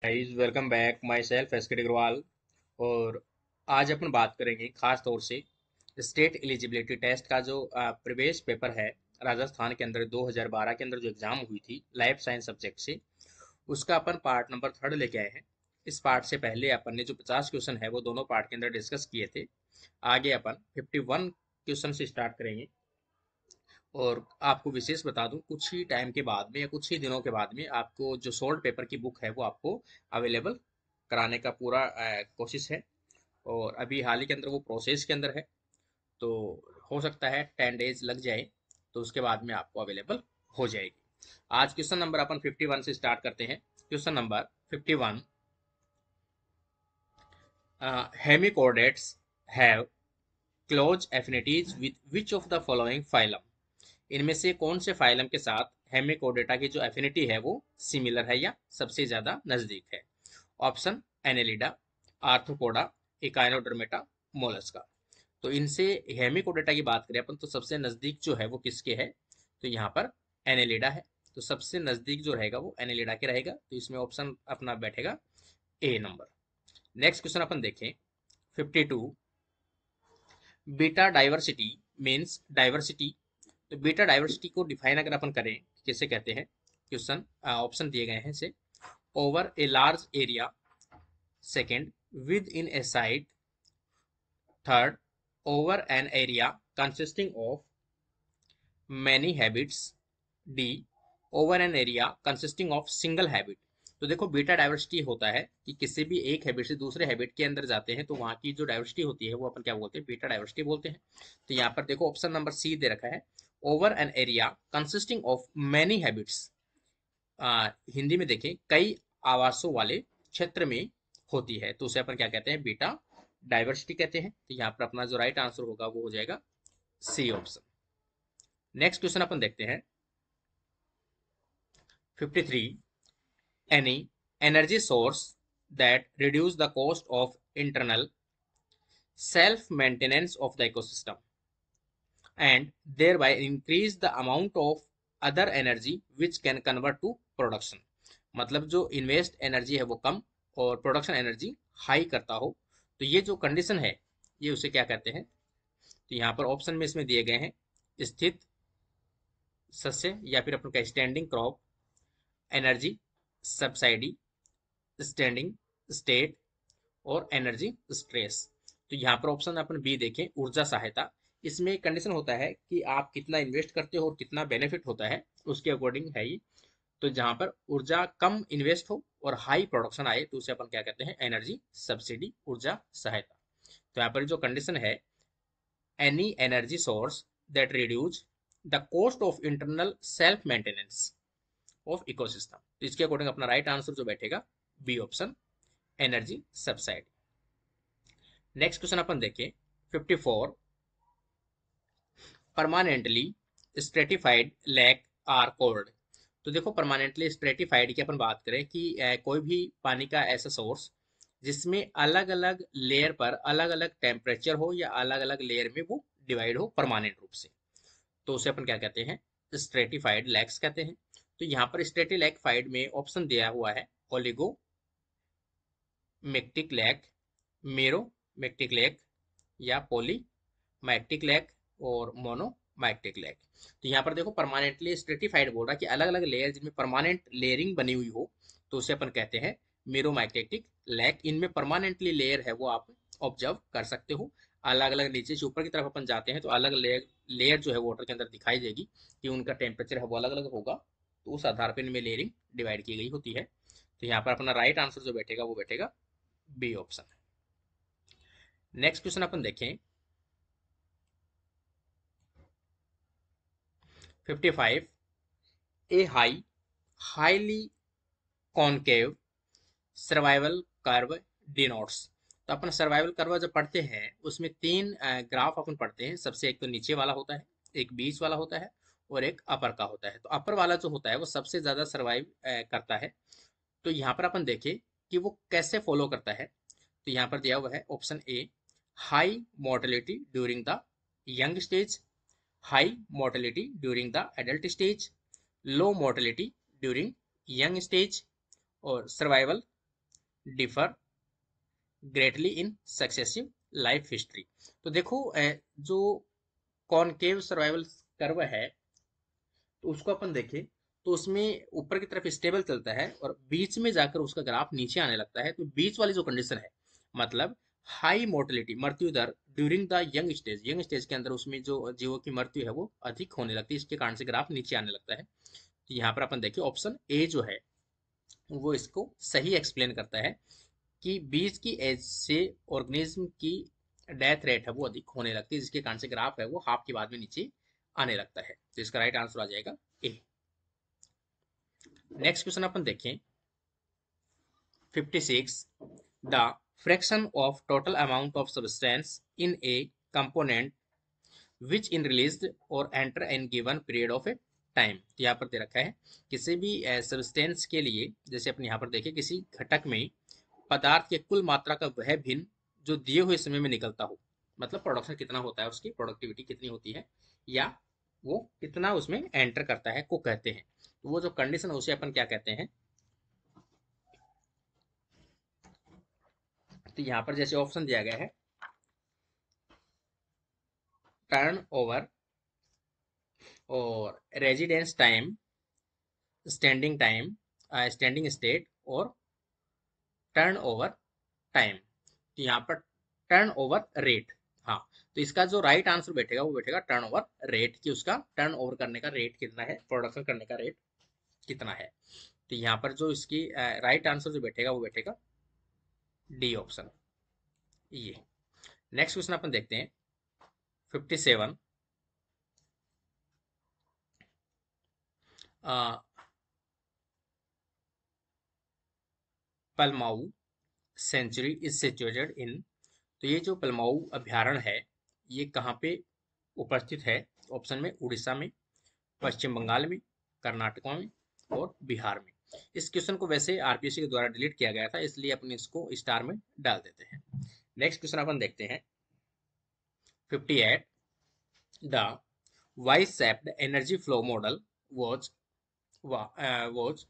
Guys welcome back my self S के अग्रवाल। और आज अपन बात करेंगे खास तौर से स्टेट एलिजिबिलिटी टेस्ट का जो प्रवेश पेपर है राजस्थान के अंदर 2012 के अंदर जो एग्जाम हुई थी लाइफ साइंस सब्जेक्ट से, उसका अपन पार्ट नंबर 3 लेके आए हैं। इस पार्ट से पहले अपन ने जो 50 क्वेश्चन है वो दोनों पार्ट के अंदर डिस्कस किए थे। आगे अपन 51 क्वेश्चन से स्टार्ट करेंगे। और आपको विशेष बता दूं, कुछ ही टाइम के बाद में या कुछ ही दिनों के बाद में आपको जो सोल्ड पेपर की बुक है वो आपको अवेलेबल कराने का पूरा कोशिश है। और अभी हाल ही के अंदर वो प्रोसेस के अंदर है, तो हो सकता है 10 डेज लग जाए, तो उसके बाद में आपको अवेलेबल हो जाएगी। आज क्वेश्चन नंबर अपन 51 से स्टार्ट करते हैं। Question number 51, hemichordates have close affinities with which of the following phylum. इनमें से कौन से फाइलम के साथ हेमिकोडेटा की जो एफिनिटी है वो सिमिलर है या सबसे ज्यादा नजदीक है। Option Annelida, arthropoda, Echinodermata, Mollusca. तो इनसे हेमिकोडेटा की बात करें अपन तो सबसे नजदीक जो है वो किसके है, तो यहाँ पर एनेलिडा है। तो सबसे नजदीक जो रहेगा वो एनेलिडा के रहेगा, तो इसमें ऑप्शन अपना बैठेगा ए नंबर। नेक्स्ट क्वेश्चन अपन देखें 52, बीटा डाइवर्सिटी मीन्स डाइवर्सिटी। तो बीटा डाइवर्सिटी को डिफाइन अगर अपन करें कैसे कहते हैं, क्वेश्चन ऑप्शन दिए गए हैं से over a large area, second with in A site, third over an area consisting of many habits, D over an area consisting of single habit. तो देखो बीटा डाइवर्सिटी होता है कि किसी भी एक हैबिट से दूसरे हैबिट के अंदर जाते हैं तो वहां की जो डाइवर्सिटी होती है वो अपन क्या बोलते हैं, बीटा डाइवर्सिटी बोलते हैं। तो यहाँ पर देखो ऑप्शन नंबर सी दे रखा है, over an area consisting of many habits. Hindi में देखें कई आवासों वाले क्षेत्र में होती है, तो उसे अपन क्या कहते हैं, बीटा डाइवर्सिटी कहते हैं। तो यहाँ पर अपना जो राइट आंसर होगा वो हो जाएगा सी ऑप्शन। नेक्स्ट क्वेश्चन अपन देखते हैं 53, any energy source that reduce the cost of internal self maintenance of the ecosystem and thereby increase the amount of other energy which can convert to production। मतलब जो invest energy है वो कम और production energy high करता हो, तो ये जो कंडीशन है ये उसे क्या कहते हैं। तो यहाँ पर ऑप्शन में इसमें दिए गए हैं स्थित सस्य या फिर अपन का standing crop, energy subsidy, standing state और एनर्जी स्ट्रेस। तो यहाँ पर ऑप्शन अपन बी देखें ऊर्जा सहायता। इसमें कंडीशन होता है कि आप कितना इन्वेस्ट करते हो और कितना बेनिफिट होता है उसके अकॉर्डिंग है ये। तो जहां पर ऊर्जा कम इन्वेस्ट हो और हाई प्रोडक्शन आए तो उसे अपन क्या कहते हैं, एनर्जी सब्सिडी, ऊर्जा सहायता। तो यहाँ पर जो कंडीशन है any energy source that reduce the cost of internal self maintenance of ecosystem, तो इसके अकॉर्डिंग अपना राइट आंसर जो बैठेगा B option, energy subsidy. Next question अपन देखें 54, permanently stratified lake are called. तो देखो परमानेंटली स्ट्रेटिफाइड की अपन बात करें कि कोई भी पानी का ऐसा सोर्स जिसमें अलग अलग लेयर पर अलग अलग टेम्परेचर हो या अलग अलग लेयर में वो डिवाइड हो परमानेंट रूप से, तो उसे अपन क्या कहते हैं, स्ट्रेटिफाइड लैक्स कहते हैं। तो यहाँ पर स्ट्रेटिफाइड में ऑप्शन दिया हुआ है ओलिगो मेक्टिक लैक, मेरो मेक्टिक लैक या पॉली मैक्टिक लैक और मोनोमैक्टिक लैक। तो यहाँ पर देखो परमानेंटली स्ट्रेटिफाइड बोल रहा है कि अलग अलग लेयर जिनमें परमानेंट लेयरिंग बनी हुई हो, तो उसे अपन कहते हैं मेरोमैग्नेटिक लैक। इनमें परमानेंटली लेयर है वो आप ऑब्जर्व कर सकते हो। अलग अलग नीचे से ऊपर की तरफ अपन जाते हैं तो अलग लेयर लेयर जो है वाटर के अंदर दिखाई देगी कि उनका टेम्परेचर है वो अलग अलग होगा, तो उस आधार पर इनमें लेयरिंग डिवाइड की गई होती है। तो यहाँ पर अपना राइट आंसर जो बैठेगा वो बैठेगा बी ऑप्शन। नेक्स्ट क्वेश्चन अपन देखें 55, a highly concave survival curve denotes. तो अपन सर्वाइवल कर्व जब पढ़ते हैं उसमें तीन ग्राफ अपन पढ़ते हैं। सबसे एक तो नीचे वाला होता है, एक बीच वाला होता है और एक अपर का होता है। तो अपर वाला जो होता है वो सबसे ज्यादा सर्वाइव करता है। तो यहाँ पर अपन देखें कि वो कैसे फॉलो करता है। तो यहाँ पर दिया हुआ है option A, high mortality during the young stage, high mortality during the adult stage, low mortality during young stage और survival differ greatly in successive life history. तो देखो जो कॉनकेव सर्वाइवल कर्व है, तो उसको अपन देखें तो उसमें ऊपर की तरफ स्टेबल चलता है और बीच में जाकर उसका ग्राफ नीचे आने लगता है। तो बीच वाली जो कंडीशन है, मतलब हाई मोर्टेलिटी, मृत्यु दर ड्यूरिंग द यंग स्टेज के अंदर उसमें जो जीवों की मृत्यु है वो अधिक होने लगती है, इसके कारण से ग्राफ नीचे आने लगता है। तो यहाँ पर अपन देखिए ऑप्शन ए जो है वो इसको सही एक्सप्लेन करता है कि बीच की एज से ऑर्गेनिज्म की डेथ रेट है वो अधिक होने लगती है, जिसके कारण से ग्राफ है वो हाफ के बाद में नीचे आने लगता है। तो इसका राइट आंसर आ जाएगा ए। नेक्स्ट क्वेश्चन अपन देखें 56, the fraction of total amount of substance in a component which in released और enter in given period of a time. तो यहाँ पर दे रखा है किसी भी सब्सटेंस के लिए, जैसे अपन यहाँ पर देखें किसी घटक में पदार्थ के कुल मात्रा का वह भिन्न जो दिए हुए समय में निकलता हो, मतलब प्रोडक्शन कितना होता है, उसकी प्रोडक्टिविटी कितनी होती है, या वो कितना उसमें एंटर करता है, को कहते हैं। तो वो जो कंडीशन है उसे अपन क्या कहते हैं। तो यहाँ पर जैसे ऑप्शन दिया गया है टर्न ओवर और residence time, standing time, standing state और टर्न ओवर टाइम। तो यहाँ पर टर्न ओवर रेट, हाँ, तो इसका जो राइट आंसर बैठेगा वो बैठेगा टर्न ओवर रेट, कि उसका टर्न ओवर करने का रेट कितना है, प्रोडक्शन करने का रेट कितना है। तो यहाँ पर जो इसकी राइट आंसर जो बैठेगा वो बैठेगा डी ऑप्शन, ये। नेक्स्ट क्वेश्चन अपन देखते हैं 57, पलमाऊ सेंचुरी इज सिचुएटेड इन। तो ये जो पलमाऊ अभ्यारण्य है ये कहाँ पे उपस्थित है। ऑप्शन में उड़ीसा में, पश्चिम बंगाल में, कर्नाटक में और बिहार में। इस क्वेश्चन को वैसे आरपीएससी के द्वारा डिलीट किया गया था, इसलिए अपन इसको स्टार में डाल देते हैं। नेक्स्ट क्वेश्चन अपन देखते हैं 58, the Y shaped energy flow model was was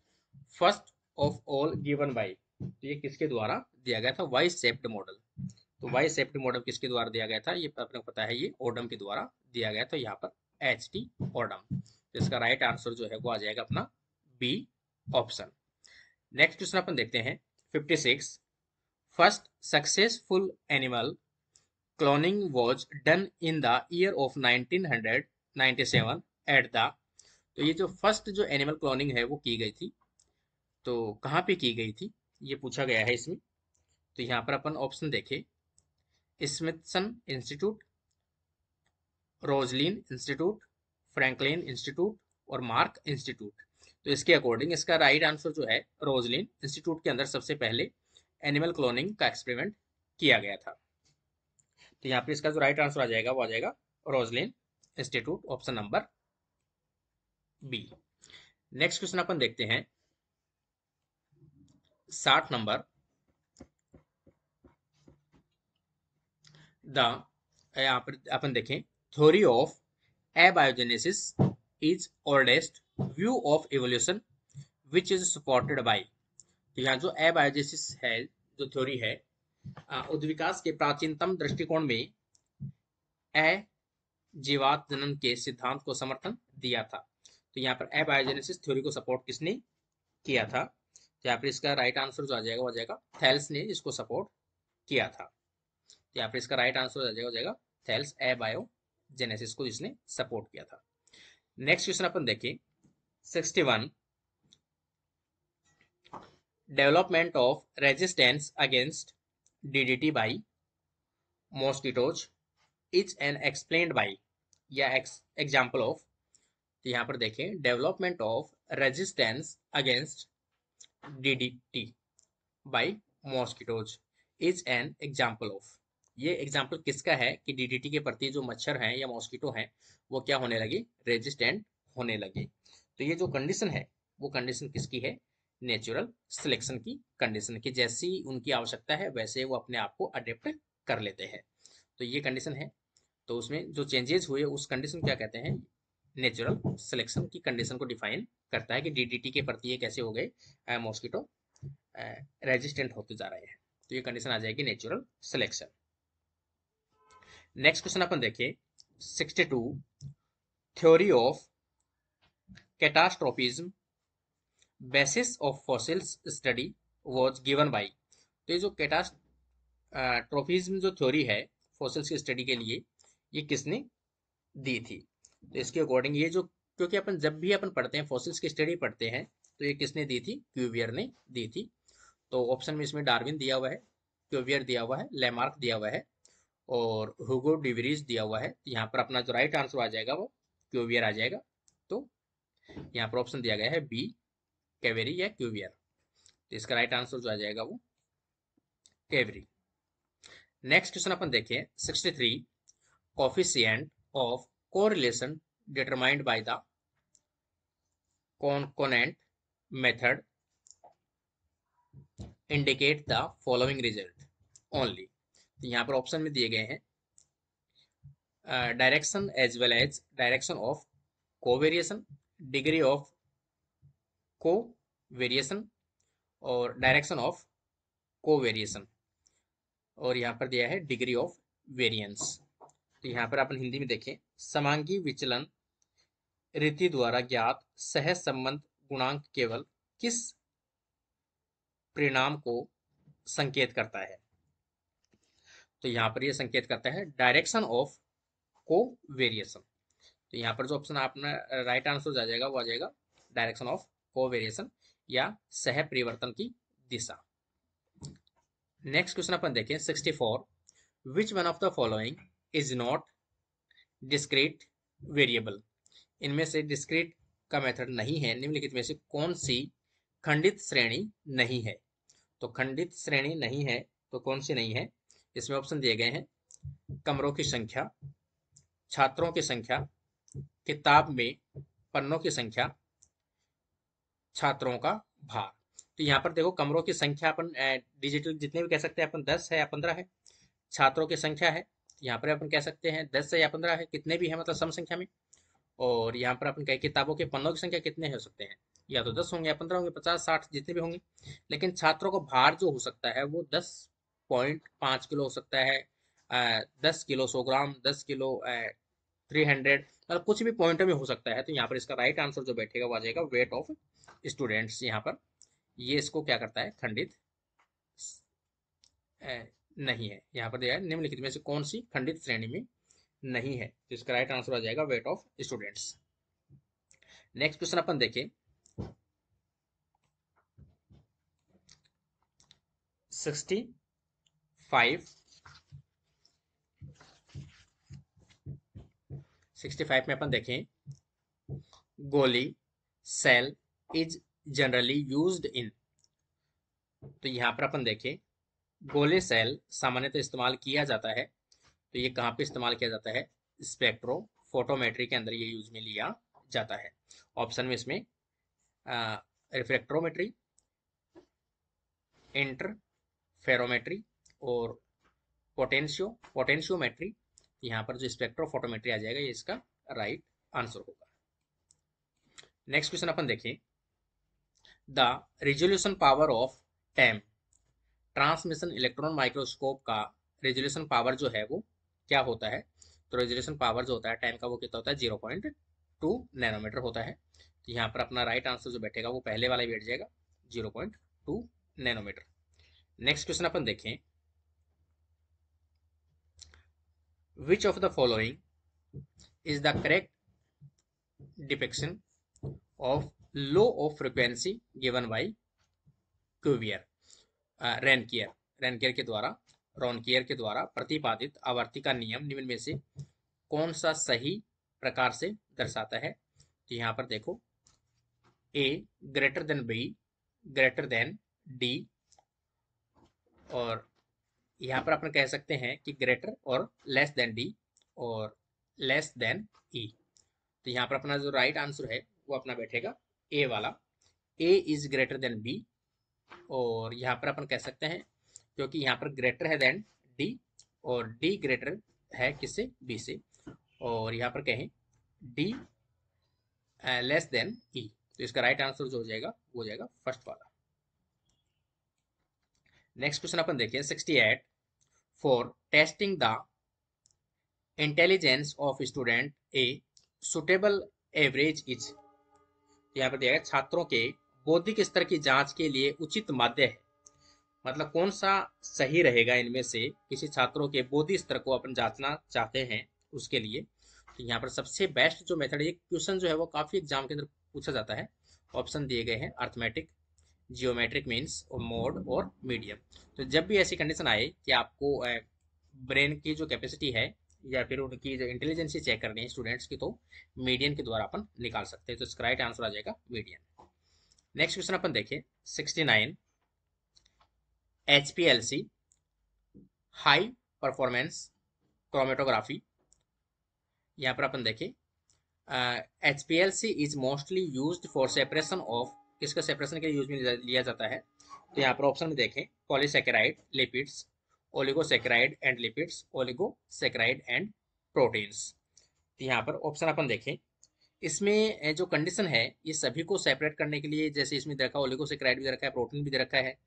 first of all given by. तो ये किसके द्वारा दिया गया था, वाई शेप्ड मॉडल। तो वाई शेप्ड मॉडल किसके द्वारा दिया गया था, ये अपने को पता है, ये ओडम के द्वारा दिया गया था। यहाँ पर एच टी ओडम। तो इसका राइट आंसर जो है वो आ जाएगा अपना बी ऑप्शन। नेक्स्ट क्वेश्चन अपन देखते हैं 56, first successful animal cloning was done in the year of 1997 at the. तो ये जो फर्स्ट जो एनिमल क्लोनिंग है वो की गई थी, तो कहाँ पे की गई थी ये पूछा गया है इसमें। तो यहाँ पर अपन ऑप्शन देखें Smithson institute, Roslin institute, Franklin institute और मार्क इंस्टीट्यूट। तो इसके अकॉर्डिंग इसका राइट आंसर जो है रोजलिन इंस्टीट्यूट के अंदर सबसे पहले एनिमल क्लोनिंग का एक्सपेरिमेंट किया गया था। तो यहाँ पे इसका जो राइट आंसर आ जाएगा वो आ जाएगा Roslin institute, option number B. Next question अपन देखते हैं 60 नंबर, द, यहाँ पर अपन देखें theory of abiogenesis is oldest view of evolution which is supported by. तो यहाँ जो एबायोजेनेसिस है, जो थ्योरी है उद्विकास के प्राचीनतम दृष्टिकोण में जीवात जनन के सिद्धांत को समर्थन दिया था। तो यहाँ पर एबायोजेनेसिस थ्योरी को सपोर्ट किसने किया था। तो यहाँ पर इसका राइट आंसर जो आ जाएगा वो आ जाएगा थैल्स ने इसको सपोर्ट किया था। तो यहाँ पर इसका राइट आंसर हो जाएगा थैल्स एबायोजेनेसिस को इसने सपोर्ट किया था। नेक्स्ट क्वेश्चन अपन देखें 61, development of resistance against DDT by mosquitoes is an explained by, या एग्जाम्पल ऑफ। तो यहाँ पर देखें development of resistance against DDT by mosquitoes is an example of. ये एग्जाम्पल किसका है कि डीडीटी के प्रति जो मच्छर हैं या मॉस्किटो हैं वो क्या होने लगे, रेजिस्टेंट होने लगे। तो ये जो कंडीशन है वो कंडीशन किसकी है, नेचुरल सिलेक्शन की कंडीशन की, जैसी उनकी आवश्यकता है वैसे वो अपने आप को अडेप्ट कर लेते हैं। तो ये कंडीशन है, तो उसमें जो चेंजेस हुए उस कंडीशन क्या कहते हैं, नेचुरल सिलेक्शन की कंडीशन को डिफाइन करता है कि डीडीटी के प्रति ये कैसे हो गए मॉस्किटो रेजिस्टेंट होते जा रहे हैं। तो ये कंडीशन आ जाएगी नेचुरल सिलेक्शन। नेक्स्ट क्वेश्चन अपन देखिए 62, theory of catastrophism basis of fossils study was given by. तो ये जो कैटास्ट्रोफिज्म जो थ्योरी है फॉसिल्स की स्टडी के लिए, ये किसने दी थी? तो इसके अकॉर्डिंग ये जो, क्योंकि अपन जब भी अपन पढ़ते हैं फॉसिल्स की स्टडी पढ़ते हैं, तो ये किसने दी थी? क्यूवियर ने दी थी। तो ऑप्शन में इसमें डार्विन दिया हुआ है, क्यूवियर दिया हुआ है, लेमार्क दिया हुआ है और हुगो डिवरीज दिया हुआ है। यहाँ पर अपना जो राइट आंसर आ जाएगा वो क्यूवियर आ जाएगा। तो यहाँ पर ऑप्शन दिया गया है बी, कैवेरी या क्यूवियर। तो इसका राइट आंसर जो आ जाएगा वो कैवेरी। नेक्स्ट क्वेश्चन अपन देखें 63, coefficient of correlation determined by the concordant method indicate the following result only. तो यहाँ पर ऑप्शन में दिए गए हैं direction as well as direction of covariation, degree of covariation और डायरेक्शन ऑफ कोवेरिएशन, और यहाँ पर दिया है डिग्री ऑफ वेरिएंस। तो यहाँ पर अपन हिंदी में देखें, समांगी विचलन रीति द्वारा ज्ञात सहज संबंध गुणांक केवल किस परिणाम को संकेत करता है? तो यहाँ पर यह संकेत करता है डायरेक्शन ऑफ कोवेरिएशन। तो यहाँ पर जो ऑप्शन आपने राइट आंसर आ जाएगा वो आ जाएगा डायरेक्शन ऑफ कोवेरिएशन या सह परिवर्तन की दिशा। नेक्स्ट क्वेश्चन अपन देखें 64, which one of the following is not discrete variable. इनमें से डिस्क्रीट का मेथड नहीं है, निम्नलिखित में से कौन सी खंडित श्रेणी नहीं है? तो खंडित श्रेणी नहीं है तो कौन सी नहीं है? इसमें ऑप्शन दिए गए हैं कमरों की संख्या, छात्रों की संख्या, किताब में पन्नों की संख्या, छात्रों का भार। तो यहाँ पर देखो कमरों की संख्या अपन डिजिटल जितने भी कह सकते हैं अपन 10 है या 15 है। छात्रों की संख्या है, यहाँ पर अपन कह सकते हैं 10 है या 15 है, कितने भी है मतलब सम संख्या में। और यहाँ पर अपन कहे किताबों के पन्नों की संख्या कितने हो सकते हैं, या तो 10 होंगे या 15 होंगे, 50 60 जितने भी होंगे। लेकिन छात्रों को भार जो हो सकता है वो 10.5 किलो हो सकता है, 10 किलो 100 ग्राम, 10 किलो 300, मतलब कुछ भी पॉइंट में हो सकता है। तो यहाँ पर इसका राइट आंसर जो बैठेगा वो आ जाएगा वेट ऑफ स्टूडेंट्स। यहाँ पर ये इसको क्या करता है? खंडित नहीं है। यहाँ पर दिया है निम्नलिखित में से कौन सी खंडित श्रेणी में नहीं है, तो इसका राइट आंसर आ जाएगा weight of students. Next question अपन देखें 65 में अपन देखें Golay cell is generally used in. तो यहाँ पर अपन देखें गोली सेल सामान्यतः इस्तेमाल किया जाता है, तो ये कहाँ पे इस्तेमाल किया जाता है? स्पेक्ट्रो फोटोमेट्री के अंदर ये यूज में लिया जाता है। ऑप्शन में इसमें रिफ्रैक्ट्रोमेट्री, इंटरफेरोमेट्री और पोटेंशियोमेट्री। यहाँ पर जो स्पेक्ट्रोफोटोमेट्री आ जाएगा ये इसका राइट आंसर होगा। नेक्स्ट क्वेश्चन अपन देखें the resolution power of time transmission electron microscope का रेजोल्यूशन पावर जो है वो क्या होता है? तो रेजोल्यूशन पावर जो होता है टाइम का वो कितना होता है? 0.2 नैनोमीटर होता है। तो यहाँ पर अपना राइट आंसर जो बैठेगा वो पहले वाला ही बैठ जाएगा 0.2 नैनोमीटर। नेक्स्ट क्वेश्चन अपन देखें which of the following is the correct depiction of law of frequency given by Cuvier. Raunkiaer के द्वारा प्रतिपादित आवर्ती का नियम निम्न में से कौन सा सही प्रकार से दर्शाता है? तो यहाँ पर देखो A greater than B greater than D, और यहाँ पर अपन कह सकते हैं कि ग्रेटर और लेस देन डी और लेस देन ई। तो यहाँ पर अपना जो राइट आंसर है वो अपना बैठेगा ए वाला, ए इज ग्रेटर देन बी। और यहाँ पर अपन कह सकते हैं क्योंकि यहाँ पर ग्रेटर है देन डी और डी ग्रेटर है किससे? बी से। और यहाँ पर कहें डी लेस देन ई, तो इसका राइट आंसर जो हो जाएगा वो हो जाएगा फर्स्ट वाला। नेक्स्ट क्वेश्चन अपन देखिए 68, for testing the intelligence of student a suitable average is. यहाँ पर दिया गया छात्रों के बौद्धिक स्तर की जांच के लिए उचित माध्य है, मतलब कौन सा सही रहेगा इनमें से किसी छात्रों के बौद्धिक स्तर को अपन जांचना चाहते हैं उसके लिए। तो यहाँ पर सबसे बेस्ट जो मेथड, ये क्वेश्चन जो है वो काफी एग्जाम के अंदर पूछा जाता है। ऑप्शन दिए गए हैं अर्थमेटिक, जियोमेट्रिक मीन्स और मोड और मीडियम। तो जब भी ऐसी कंडीशन आए कि आपको ब्रेन की जो कैपेसिटी है या फिर उनकी जो इंटेलिजेंसी चेक करनी है स्टूडेंट्स की, तो मीडियन के द्वारा अपन निकाल सकते हैं। तो इसका राइट आंसर आ जाएगा मीडियन। नेक्स्ट क्वेश्चन अपन देखें 69, HPLC हाई परफॉर्मेंस क्रोमेटोग्राफी। यहाँ पर अपन देखें HPLC is mostly used for separation of, किसका सेपरेशन के लिए यूज में लिया जाता है। तो यहाँ पर ऑप्शन में देखें polysaccharide, lipids, oligosaccharide and lipids, oligosaccharide and proteins. तो यहाँ पर ऑप्शन अपन देखें, इसमें जो कंडीशन है ये सभी को सेपरेट करने के लिए, जैसे इसमें दे रखा है ओलिगोसेकेराइड भी दे रखा है, प्रोटीन भी दे रखा है।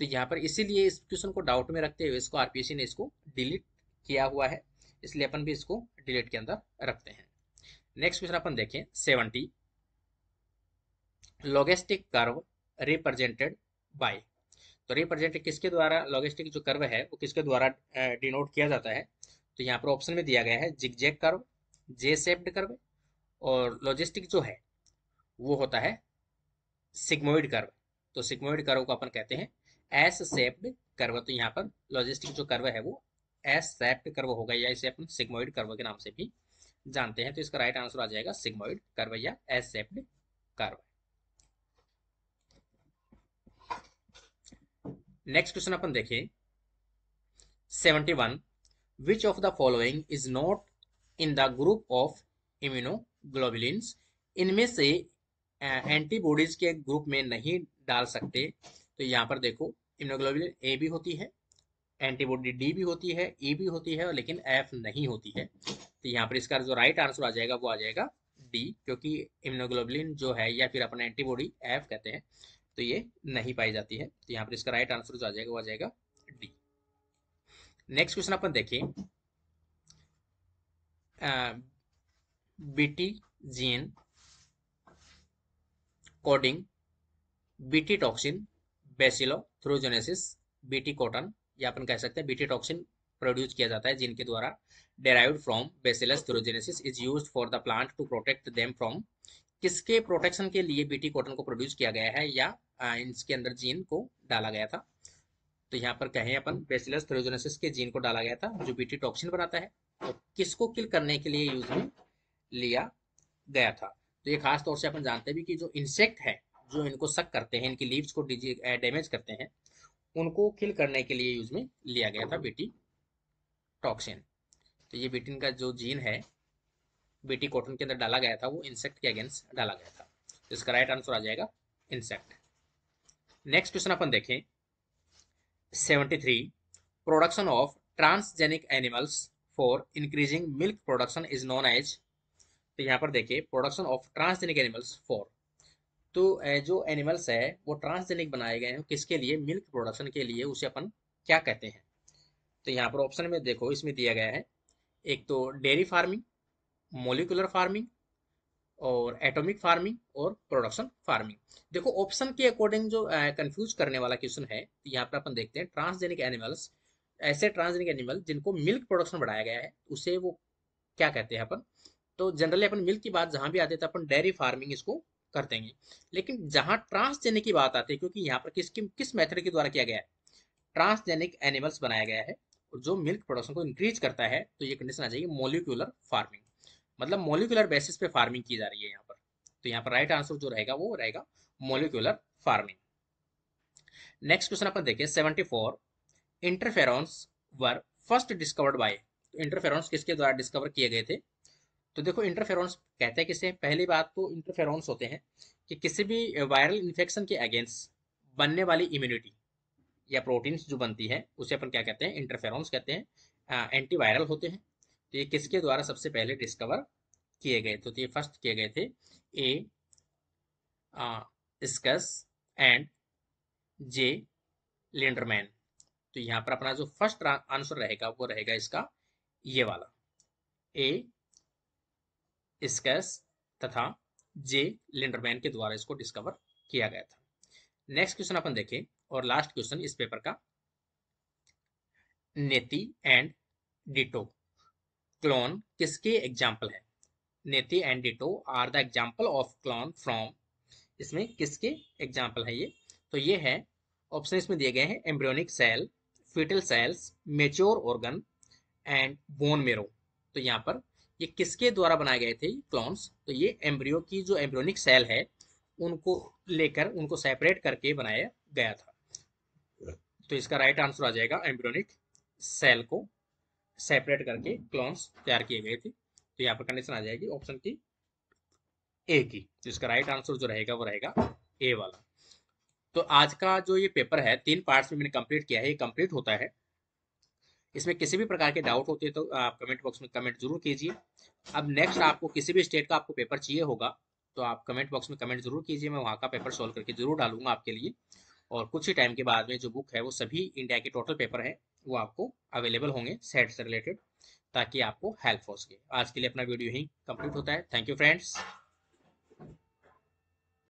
तो यहाँ पर इसीलिए इस क्वेश्चन को डाउट में रखते हुए इसको आरपीएससी ने इसको डिलीट किया हुआ है, इसलिए अपन भी इसको डिलीट के अंदर रखते हैं। नेक्स्ट क्वेश्चन अपन देखें 70, लॉगिस्टिक कर्व रिप्रेजेंटेड बाय। तो रिप्रेजेंट किसके द्वारा, लॉगिस्टिक जो कर्व है वो किसके द्वारा डिनोट किया जाता है। तो यहाँ पर ऑप्शन में दिया गया है जिगजैग कर्व, जे शेप्ड कर्व, और लॉजिस्टिक जो है वो होता है सिग्मोइड कर्व। तो सिग्मोइड कर्व को अपन कहते हैं एस शेप्ड कर्व। तो यहाँ पर लॉजिस्टिक जो कर्व है वो एस शेप्ड कर्व होगा, या इसे अपन सिग्मोइड कर्व के नाम से भी जानते हैं। तो इसका राइट आंसर आ जाएगा सिग्मोइड कर्व या S shaped curve. Next question अपन देखें 71, which of the following is not in the group of immunoglobulins. इनमें से एंटीबॉडीज के ग्रुप में नहीं डाल सकते। तो यहाँ पर देखो इम्यूनोग्लोबुलिन ए भी होती है, एंटीबॉडी डी भी होती है, ई भी होती है, लेकिन एफ नहीं होती है। तो यहाँ पर इसका जो राइट आंसर आ जाएगा वो आ जाएगा डी, क्योंकि इम्यूनोग्लोबुलिन जो है या फिर अपन एंटीबॉडी एफ कहते हैं, तो ये नहीं पाई जाती है। तो यहाँ पर इसका राइट आंसर जो आ जाएगा वो आ जाएगा डी। नेक्स्ट क्वेश्चन अपन देखिए BT gene coding BT toxin bacillus thuringiensis BT cotton, या अपन कह सकते हैं बीटी टॉक्सिन प्रोड्यूस किया जाता है जिनके द्वारा derived from Bacillus thuringiensis is used for the plant to protect them from. किसके प्रोटेक्शन के लिए बीटी कॉटन को प्रोड्यूस किया गया है या इसके अंदर जीन को डाला गया था। तो यहाँ पर कहें अपन बेसिलस थ्रोजेनेसिस के जीन को डाला गया था जो बीटी टॉक्सिन बनाता है, और किसको किल करने के लिए यूज में लिया गया था। तो ये खास तौर से अपन जानते भी कि जो इंसेक्ट है जो इनको सक करते हैं, इनकी लीव्स को डैमेज करते हैं, उनको किल करने के लिए यूज में लिया गया था बीटी टॉक्सिन। तो ये बीटिन का जो जीन है बीटी कॉटन के अंदर डाला गया था वो इंसेक्ट के अगेंस्ट डाला गया था। तो इसका राइट आंसर आ जाएगा इंसेक्ट। नेक्स्ट क्वेश्चन अपन देखें 73, production of transgenic animals for increasing milk production is known as. तो यहाँ पर देखिए production of transgenic animals for, तो जो एनिमल्स है वो ट्रांसजेनिक बनाए गए हैं किसके लिए, मिल्क प्रोडक्शन के लिए, उसे अपन क्या कहते हैं। तो यहाँ पर ऑप्शन में देखो इसमें दिया गया है, एक तो डेयरी फार्मिंग, मोलिकुलर फार्मिंग, और एटॉमिक फार्मिंग, और प्रोडक्शन फार्मिंग। देखो ऑप्शन के अकॉर्डिंग जो कंफ्यूज करने वाला क्वेश्चन है, यहाँ पर अपन देखते हैं ट्रांसजेनिक एनिमल्स, ऐसे ट्रांसजेनिक एनिमल जिनको मिल्क प्रोडक्शन बढ़ाया गया है उसे वो क्या कहते हैं अपन। तो जनरली अपन मिल्क की बात जहां भी आती है तो अपन डेयरी फार्मिंग इसको कर देंगे, लेकिन जहां ट्रांसजेनिक की बात आती है, क्योंकि यहाँ पर किस मेथड के द्वारा किया गया है, ट्रांसजेनिक एनिमल्स बनाया गया है और जो मिल्क प्रोडक्शन को इंक्रीज करता है, तो ये कंडीशन आ जाएगी मोलिकुलर फार्मिंग, मतलब मोलिकुलर बेसिस पे फार्मिंग की जा रही है यहाँ पर। तो यहाँ पर राइट आंसर जो रहेगा वो रहेगा मोलिकुलर फार्मिंग। नेक्स्ट क्वेश्चन अपन देखिए 74, interferons were first discovered by. तो इंटरफेरॉन्स किसके द्वारा डिस्कवर किए गए थे। तो देखो इंटरफेरॉन्स कहते हैं किसे, पहली बात तो इंटरफेरॉन्स होते हैं कि किसी भी वायरल इन्फेक्शन के अगेंस्ट बनने वाली इम्यूनिटी या प्रोटीन्स जो बनती है उसे अपन क्या कहते हैं, इंटरफेरॉन्स कहते हैं, एंटीवायरल होते हैं। तो ये किसके द्वारा सबसे पहले डिस्कवर किए गए थे, तो ये फर्स्ट किए गए थे ए स्कस एंड जे लिंडरमैन। तो यहाँ पर अपना जो फर्स्ट आंसर रहेगा वो रहेगा इसका ये वाला, ए स्केस तथा जे लिंडरमैन के द्वारा इसको डिस्कवर किया गया था। नेक्स्ट क्वेश्चन अपन देखें और लास्ट क्वेश्चन इस पेपर का, नेति एंड डिटो क्लोन किसके एग्जाम्पल है? Neti and Ditto are the example of clone from, इसमें किसके एग्जाम्पल है ये? तो ये है, ऑप्शन इसमें दिए गए हैं, embryonic cell, foetal cells, mature organ and bone marrow. तो यहाँ पर ये किसके द्वारा बनाए गए थे क्लोन्स? तो ये एम्ब्रियो की जो एम्ब्रियोनिक सेल है उनको लेकर उनको सेपरेट करके बनाया गया था। तो इसका राइट आंसर आ जाएगा, एम्ब्रियोनिक सेल को सेपरेट करके क्लोन्स तैयार किए गए थे। तो यहाँ पर कंडीशन आ जाएगी ऑप्शन की ए की। तो इसका राइट आंसर जो रहेगा वो रहेगा ए वाला। तो आज का जो ये पेपर है 3 पार्ट्स में मैंने कंप्लीट किया है, ये कंप्लीट होता है। इसमें किसी भी प्रकार के डाउट होते हैं तो आप कमेंट बॉक्स में कमेंट जरूर कीजिए। अब नेक्स्ट आपको किसी भी स्टेट का आपको पेपर चाहिए होगा तो आप कमेंट बॉक्स में कमेंट जरूर कीजिए, मैं वहाँ का पेपर सॉल्व करके जरूर डालूंगा आपके लिए। और कुछ ही टाइम के बाद में जो बुक है वो सभी इंडिया के टोटल पेपर है वो आपको अवेलेबल होंगे सेट से रिलेटेड, ताकि आपको हेल्प हो सके। आज के लिए अपना वीडियो यहीं कंप्लीट होता है। Thank you friends.